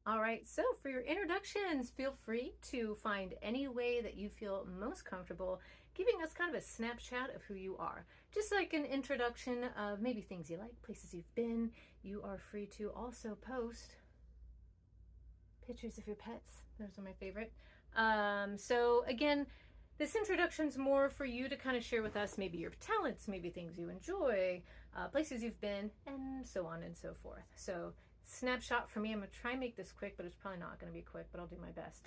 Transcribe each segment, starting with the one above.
All right, so for your introductions, feel free to find any way that you feel most comfortable giving us kind of a snapshot of who you are. Just like an introduction of maybe things you like, places you've been. You are free to also post pictures of your pets. Those are my favorite. So again, this introduction's more for you to kind of share with us maybe your talents, maybe things you enjoy, places you've been, and so on and so forth. So snapshot for me, I'm going to try and make this quick, but it's probably not going to be quick, but I'll do my best.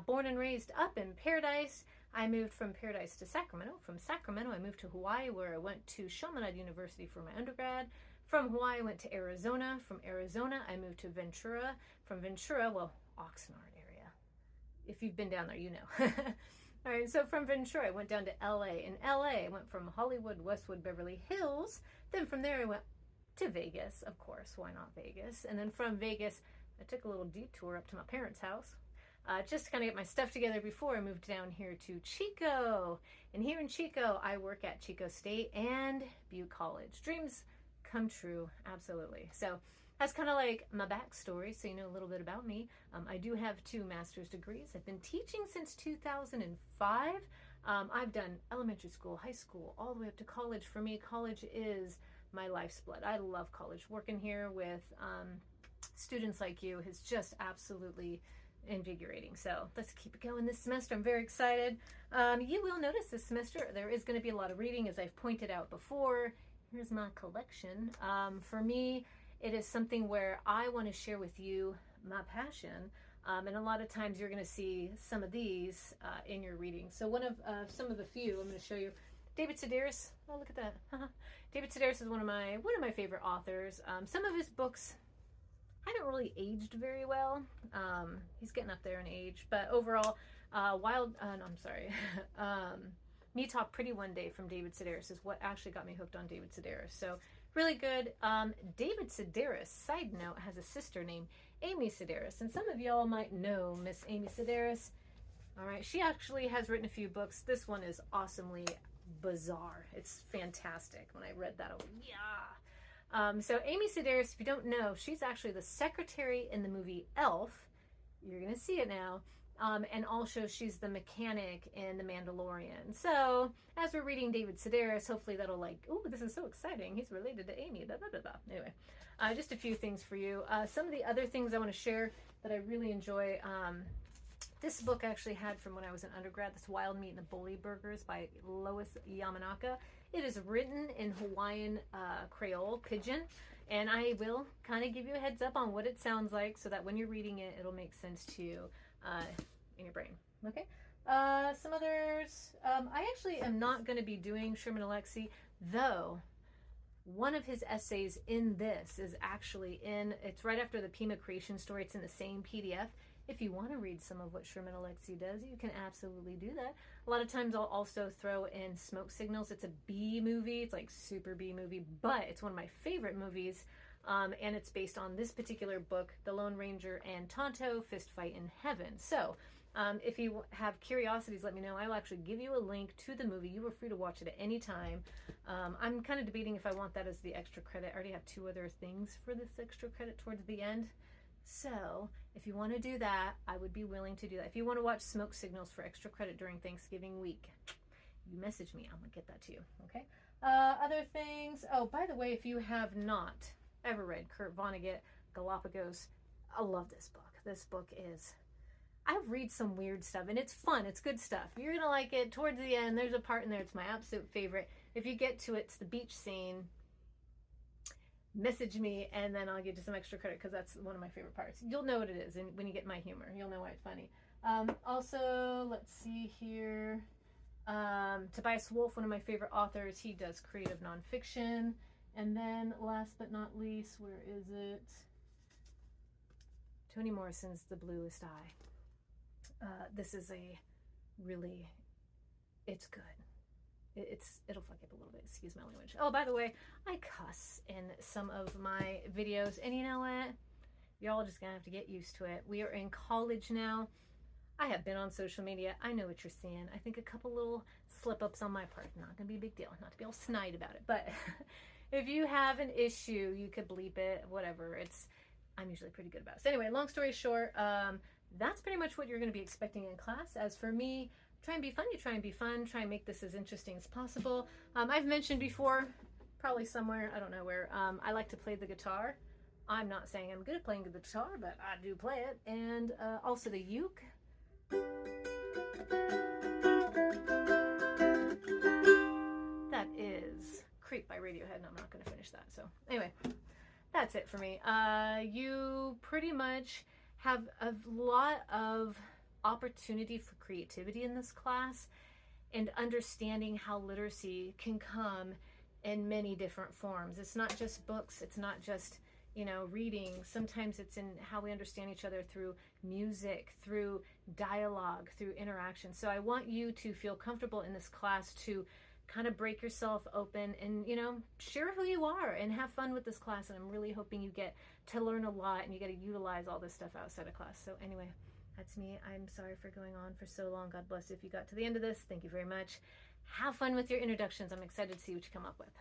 Born and raised up in Paradise. I moved from Paradise to Sacramento. From Sacramento, I moved to Hawaii, where I went to Chaminade University for my undergrad. From Hawaii, I went to Arizona. From Arizona, I moved to Ventura. From Ventura, well, Oxnard area. If you've been down there, you know. All right, so from Ventura, I went down to LA. In LA, I went from Hollywood, Westwood, Beverly Hills. Then from there, I went to Vegas, of course. Why not Vegas? And then from Vegas, I took a little detour up to my parents' house just to kind of get my stuff together before I moved down here to Chico. And here in Chico, I work at Chico State and Butte College. Dreams come true, absolutely. So that's kind of like my backstory, so you know a little bit about me. I do have 2 master's degrees. I've been teaching since 2005. I've done elementary school, high school, all the way up to college. For me, college is my life's blood. I love college. Working here with students like you is just absolutely invigorating. So let's keep it going this semester. I'm very excited. You will notice this semester there is going to be a lot of reading, as I've pointed out before. Here's my collection. For me, it is something where I want to share with you my passion. And a lot of times you're going to see some of these in your reading. So some of the few I'm going to show you. David Sedaris. Oh, look at that. David Sedaris is one of my favorite authors. Some of his books haven't really aged very well. He's getting up there in age, but overall, Me Talk Pretty One Day from David Sedaris is what actually got me hooked on David Sedaris. So really good. David Sedaris, side note, has a sister named Amy Sedaris, and some of y'all might know Miss Amy Sedaris. All right, she actually has written a few books. This one is awesomely bizarre. It's fantastic. When I read that, I was like, yeah. So Amy Sedaris, if you don't know, she's actually the secretary in the movie Elf. You're going to see it now. And also she's the mechanic in The Mandalorian. So as we're reading David Sedaris, hopefully that'll oh, this is so exciting. He's related to Amy. Blah, blah, blah, blah. Anyway, just a few things for you. Some of the other things I want to share that I really enjoy. This book I actually had from when I was an undergrad. That's Wild Meat and the Bully Burgers by Lois Yamanaka. It is written in Hawaiian Creole Pidgin, and I will kind of give you a heads up on what it sounds like so that when you're reading it, it'll make sense to you in your brain. Okay? Some others. I actually am not going to be doing Sherman Alexie, though one of his essays in this is actually it's right after the Pima creation story. It's in the same PDF. If you want to read some of what Sherman Alexie does, you can absolutely do that. A lot of times I'll also throw in Smoke Signals. It's a B movie. It's like super B movie, but it's one of my favorite movies. And it's based on this particular book, The Lone Ranger and Tonto, Fist Fight in Heaven. So if you have curiosities, let me know. I'll actually give you a link to the movie. You are free to watch it at any time. I'm kind of debating if I want that as the extra credit. I already have 2 other things for this extra credit towards the end. So if you want to do that, I would be willing to do that. If you want to watch Smoke Signals for extra credit during Thanksgiving week, you message me. I'm going to get that to you. Okay. Other things. Oh, by the way, if you have not ever read Kurt Vonnegut, Galapagos, I love this book. This book is, I read some weird stuff and it's fun. It's good stuff. You're going to like it. Towards the end, there's a part in there. It's my absolute favorite. If you get to it, it's the beach scene. Message me and then I'll give you some extra credit because that's one of my favorite parts. You'll know what it is, and when you get my humor, you'll know why it's funny. Also, let's see here. Tobias Wolff, one of my favorite authors, he does creative nonfiction. And then last but not least, where is it? Toni Morrison's The Bluest Eye. This is it's good. It'll fuck up a little bit, excuse my language. Oh, by the way, I cuss in some of my videos, and you know what? Y'all are just gonna have to get used to it. We are in college now. I have been on social media. I know what you're seeing. I think a couple little slip-ups on my part, not gonna be a big deal, not to be all snide about it, but if you have an issue, you could bleep it, whatever. I'm usually pretty good about it. So anyway, long story short, that's pretty much what you're going to be expecting in class. As for me, try and be fun. You try and be fun. Try and make this as interesting as possible. I've mentioned before, probably somewhere, I don't know where, I like to play the guitar. I'm not saying I'm good at playing the guitar, but I do play it. And also the uke. That is Creep by Radiohead, and I'm not going to finish that. So anyway, that's it for me. You pretty much have a lot of opportunity for creativity in this class and understanding how literacy can come in many different forms. It's not just books. It's not just, you know, reading. Sometimes it's in how we understand each other through music, through dialogue, through interaction. So I want you to feel comfortable in this class to kind of break yourself open and, you know, share who you are and have fun with this class. And I'm really hoping you get to learn a lot and you get to utilize all this stuff outside of class. So anyway, that's me. I'm sorry for going on for so long. God bless you if you got to the end of this. Thank you very much. Have fun with your introductions. I'm excited to see what you come up with.